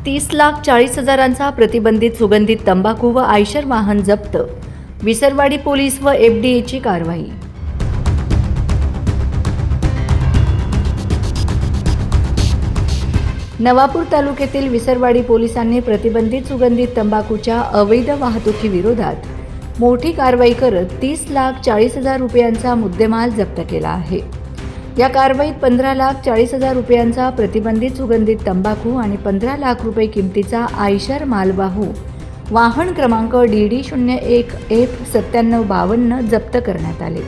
30,40,000 प्रतिबंधित सुगंधित तंबाखू व आयशर वाहन जप्त. विसरवाडी पोलीस व एफडीएची कारवाई. नवापूर तालुक्यातील विसरवाडी पोलिसांनी प्रतिबंधित सुगंधित तंबाखूच्या अवैध वाहतुकीविरोधात मोठी कारवाई करत 30,40,000 रुपयांचा मुद्देमाल जप्त केला आहे. या कारवाईत 15,40,000 रुपयांचा प्रतिबंधित सुगंधित तंबाखू आणि 15 लाख रुपये किमतीचा आयशर मालवाहू वाहन क्रमांक DD01F9752 जप्त करण्यात आले.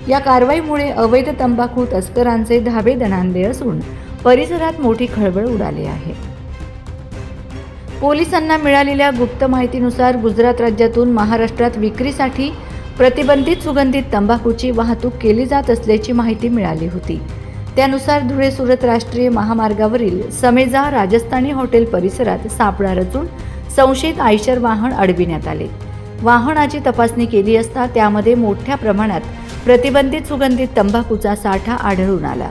या कारवाईमुळे अवैध तंबाखू तस्करांचे धाबे दणाणले असून परिसरात मोठी खळबळ उडाली आहे. पोलिसांना मिळालेल्या गुप्त माहितीनुसार गुजरात राज्यातून महाराष्ट्रात विक्रीसाठी प्रतिबंधित सुगंधित तंबाखूची वाहतूक केली जात असल्याची माहिती मिळाली होती. त्यानुसार धुळे-सुरत राष्ट्रीय महामार्गावरील समेजा राजस्थानी हॉटेल परिसरात सापळा रचून संशयित आयशर वाहन अडविण्यात आले. वाहनाची तपासणी केली असता त्यामध्ये मोठ्या प्रमाणात प्रतिबंधित सुगंधित तंबाखूचा साठा आढळून आला.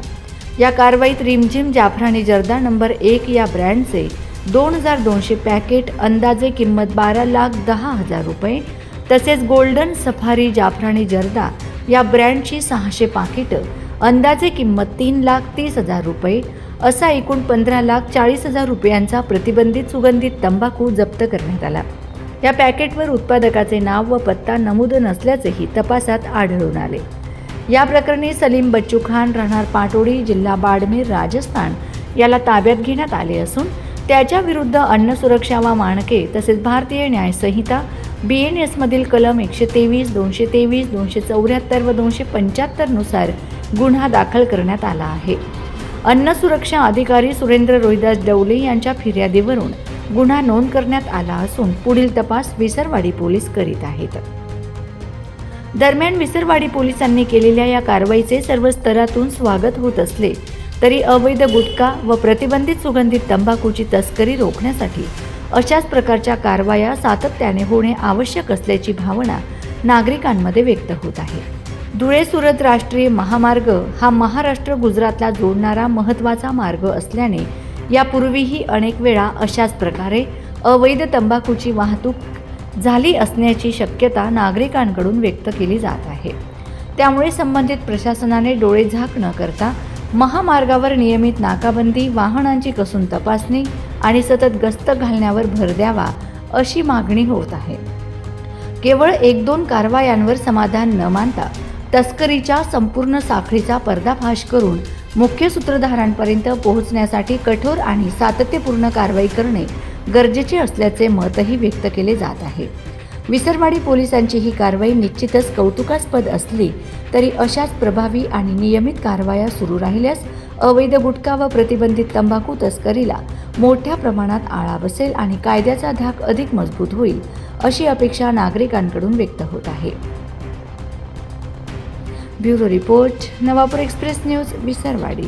या कारवाईत रिमझिम जाफरानी जर्दा नंबर 1 या ब्रँडचे 2,200 पॅकेट, अंदाजे किंमत 12,10,000 रुपये, तसेच गोल्डन सफारी जाफरानी जर्दा या ब्रँडची 600 पाकिटं, अंदाजे किंमत 3,30,000 रुपये, असा एकूण 15,40,000 रुपयांचा प्रतिबंधित सुगंधित तंबाखू जप्त करण्यात आला. या पॅकेटवर उत्पादकाचे नाव व पत्ता नमूद नसल्याचेही तपासात आढळून आले. या प्रकरणी सलीम बच्चू खान, राहणार पाटोडी, जिल्हा बाडमेर, राजस्थान याला ताब्यात घेण्यात आले असून त्याच्या विरुद्ध अन्न सुरक्षा व मानके तसेच भारतीय न्याय संहिता BNS मधील कलम 123, 223, 274 व 275 नुसार गुन्हा दाखल करण्यात आला आहे. अन्न सुरक्षा अधिकारी सुरेंद्र रोहिदास डवले यांच्या फिर्यादीवरून गुन्हा नोंद करण्यात आला असून पुढील तपास विसरवाडी पोलीस करीत आहेत. दरम्यान विसरवाडी पोलिसांनी केलेल्या या कारवाईचे सर्व स्तरातून स्वागत होत असले तरी अवैध गुटखा व प्रतिबंधित सुगंधित तंबाखूची तस्करी रोखण्यासाठी अशाच प्रकारच्या कारवाया सातत्याने होणे आवश्यक असल्याची भावना नागरिकांमध्ये व्यक्त होत आहे. धुळे-सुरत राष्ट्रीय महामार्ग हा महाराष्ट्र गुजरातला जोडणारा महत्त्वाचा मार्ग असल्याने यापूर्वीही अनेक वेळा अशाच प्रकारे अवैध तंबाखूची वाहतूक झाली असण्याची शक्यता नागरिकांकडून व्यक्त केली जात आहे. त्यामुळे संबंधित प्रशासनाने डोळेझाक न करता महामार्गावर नियमित नाकाबंदी, वाहनांची कसून तपासणी आणि सतत गस्त घालण्यावर भर द्यावा अशी मागणी होत आहे. केवळ 1-2 कारवायांवर समाधान न मानता तस्करीच्या संपूर्ण साखळीचा पर्दाफाश करून मुख्य सूत्रधारांपर्यंत पोहोचण्यासाठी कठोर आणि सातत्यपूर्ण कारवाई करणे गरजेचे असल्याचे मतही व्यक्त केले जात आहे. विसरवाडी पोलिसांची ही कारवाई निश्चितच कौतुकास्पद असली तरी अशाच प्रभावी आणि नियमित कारवाया सुरू राहिल्यास अवैध गुटखा व प्रतिबंधित तंबाखू तस्करीला मोठ्या प्रमाणात आळा बसेल आणि कायद्याचा धाक अधिक मजबूत होईल अशी अपेक्षा नागरिकांकडून व्यक्त होत आहे. Bureau report, Navapur express news, Visarwadi.